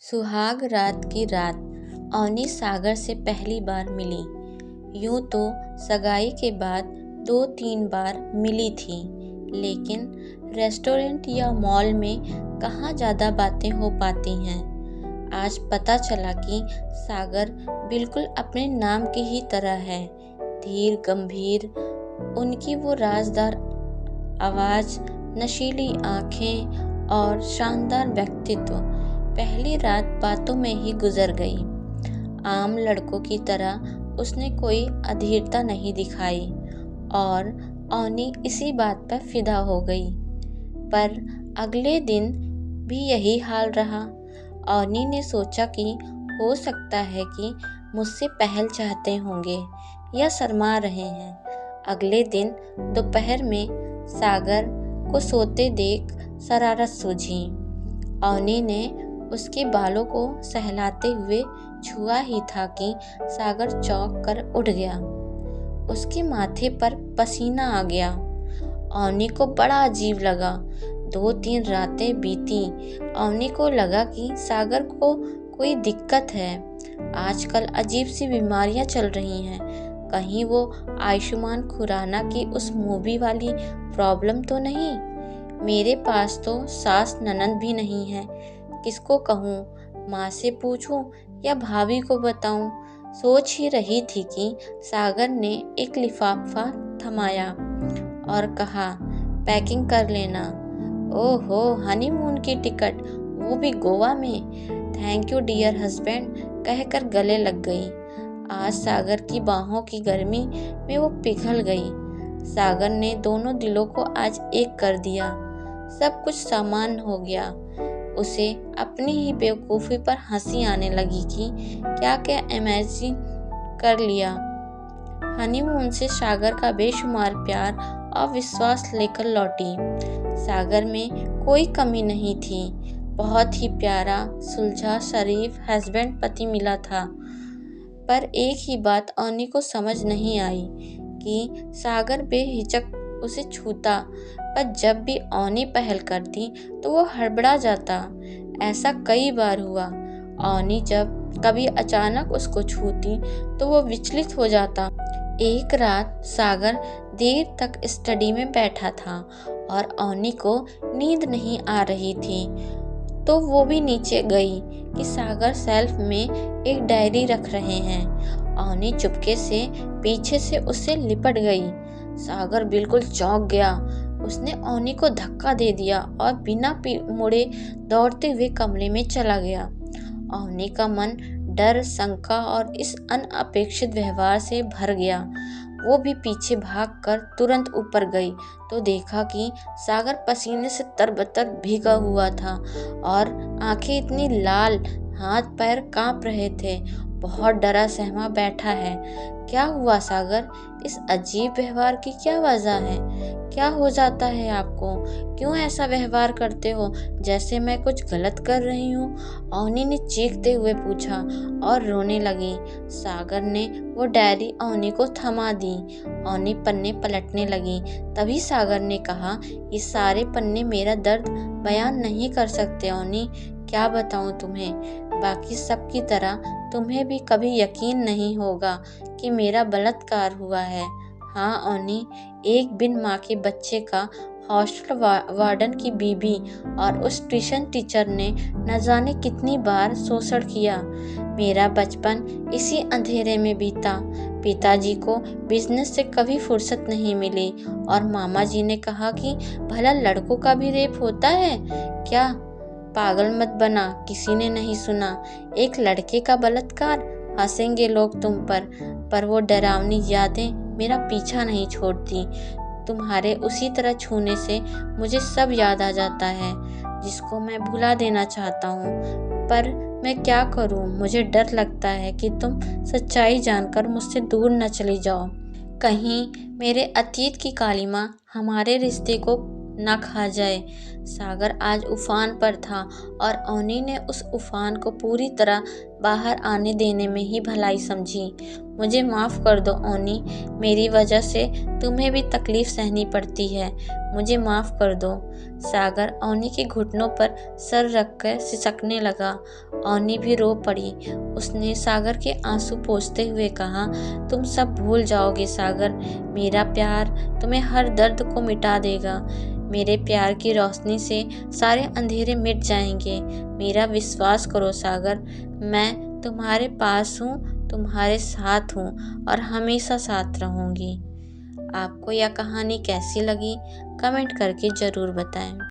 सुहाग रात की रात अवनी सागर से पहली बार मिली। यूं तो सगाई के बाद 2-3 बार मिली थी, लेकिन रेस्टोरेंट या मॉल में कहाँ ज़्यादा बातें हो पाती हैं। आज पता चला कि सागर बिल्कुल अपने नाम की ही तरह है। धीर गंभीर, उनकी वो राजदार आवाज़, नशीली आँखें और शानदार व्यक्तित्व पहली रात बातों में ही गुजर गई। आम लड़कों की तरह उसने कोई अधीरता नहीं दिखाई और अवनी इसी बात पर फिदा हो गई। पर अगले दिन भी यही हाल रहा। अवनी ने सोचा कि हो सकता है कि मुझसे पहल चाहते होंगे या शर्मा रहे हैं। अगले दिन दोपहर में सागर को सोते देख शरारत सूझी। अवनी ने उसके बालों को सहलाते हुए छुआ ही था कि सागर चौंक कर उठ गया। उसके माथे पर पसीना आ गया। अवनी को बड़ा अजीब लगा। 2-3 रातें बीती। अवनी को लगा कि सागर को कोई दिक्कत है। आजकल अजीब सी बीमारियां चल रही हैं। कहीं वो आयुष्मान खुराना की उस मूवी वाली प्रॉब्लम तो नहीं। मेरे पास तो सास ननद भी नहीं है। किसको कहूँ? माँ से पूछूं या भाभी को बताऊं? सोच ही रही थी कि सागर ने एक लिफाफा थमाया और कहा, पैकिंग कर लेना। ओहो, हनीमून की टिकट, वो भी गोवा में। थैंक यू डियर हस्बैंड कहकर गले लग गई। आज सागर की बाहों की गर्मी में वो पिघल गई। सागर ने दोनों दिलों को आज एक कर दिया। सब कुछ सामान्य हो गया। उसे अपनी ही बेवकूफ़ी पर हंसी आने लगी कि क्या क्या इमेजिन कर लिया। हनीमून से सागर का बेशुमार प्यार और विश्वास लेकर लौटी। सागर में कोई कमी नहीं थी। बहुत ही प्यारा, सुलझा, शरीफ हस्बैंड पति मिला था। पर एक ही बात अवनी को समझ नहीं आई कि सागर बेहिचक उसे छूता, पर जब भी अवनी पहल करती तो वो हड़बड़ा जाता। ऐसा कई बार हुआ। अवनी जब कभी अचानक उसको छूती तो वो विचलित हो जाता। एक रात सागर देर तक स्टडी में बैठा था और अवनी को नींद नहीं आ रही थी, तो वो भी नीचे गई कि सागर शेल्फ में एक डायरी रख रहे हैं। अवनी चुपके से पीछे से उससे लिपट गई। सागर बिल्कुल चौंक गया। उसने अवनी को धक्का दे दिया और बिना मुड़े दौड़ते हुए कमरे में चला गया। अवनी का मन डर, शंका और इस अनअपेक्षित व्यवहार से भर गया। वो भी पीछे भागकर तुरंत ऊपर गई तो देखा कि सागर पसीने से तरबतर भीगा हुआ था और आंखें इतनी लाल, हाथ पैर कांप रहे थे। बहुत डरा सहमा बैठा है। क्या हुआ सागर? इस अजीब व्यवहार की क्या वजह है? क्या हो जाता है आपको? क्यों ऐसा व्यवहार करते हो जैसे मैं कुछ गलत कर रही हूँ? अवनी ने चीखते हुए पूछा और रोने लगी। सागर ने वो डायरी अवनी को थमा दी। अवनी पन्ने पलटने लगी। तभी सागर ने कहा, ये सारे पन्ने मेरा दर्द बयान नहीं कर सकते अवनी। क्या बताऊँ तुम्हें? बाकी सब की तरह तुम्हें भी कभी यकीन नहीं होगा कि मेरा बलात्कार हुआ है। हाँ अवनी, एक बिन माँ के बच्चे का हॉस्टल वार्डन की बीबी और उस ट्यूशन टीचर ने न जाने कितनी बार शोषण किया। मेरा बचपन इसी अंधेरे में बीता। पिताजी को बिजनेस से कभी फुर्सत नहीं मिली और मामा जी ने कहा कि भला लड़कों का भी रेप होता है क्या? पागल मत बना, किसी ने नहीं सुना। एक लड़के का बलात्कार, हंसेंगे लोग तुम पर वो डरावनी यादें मेरा पीछा नहीं छोड़ती। तुम्हारे उसी तरह छूने से मुझे सब याद आ जाता है जिसको मैं भुला देना चाहता हूँ, पर मैं क्या करूँ? मुझे डर लगता है कि तुम सच्चाई जानकर मुझसे दूर न चली जाओ। कहीं मेरे अतीत की कालिमा हमारे रिश्ते को न खा जाए। सागर आज उफान पर था और ओनी ने उस उफान को पूरी तरह बाहर आने देने में ही भलाई समझी। मुझे माफ़ कर दो ओनी, मेरी वजह से तुम्हें भी तकलीफ सहनी पड़ती है, मुझे माफ़ कर दो। सागर ओनी के घुटनों पर सर रखकर सिसकने लगा। ओनी भी रो पड़ी। उसने सागर के आंसू पोंछते हुए कहा, तुम सब भूल जाओगे सागर, मेरा प्यार तुम्हें हर दर्द को मिटा देगा। मेरे प्यार की रोशनी से सारे अंधेरे मिट जाएंगे। मेरा विश्वास करो सागर, मैं तुम्हारे पास हूँ, तुम्हारे साथ हूँ और हमेशा साथ रहूँगी। आपको यह कहानी कैसी लगी कमेंट करके ज़रूर बताएं।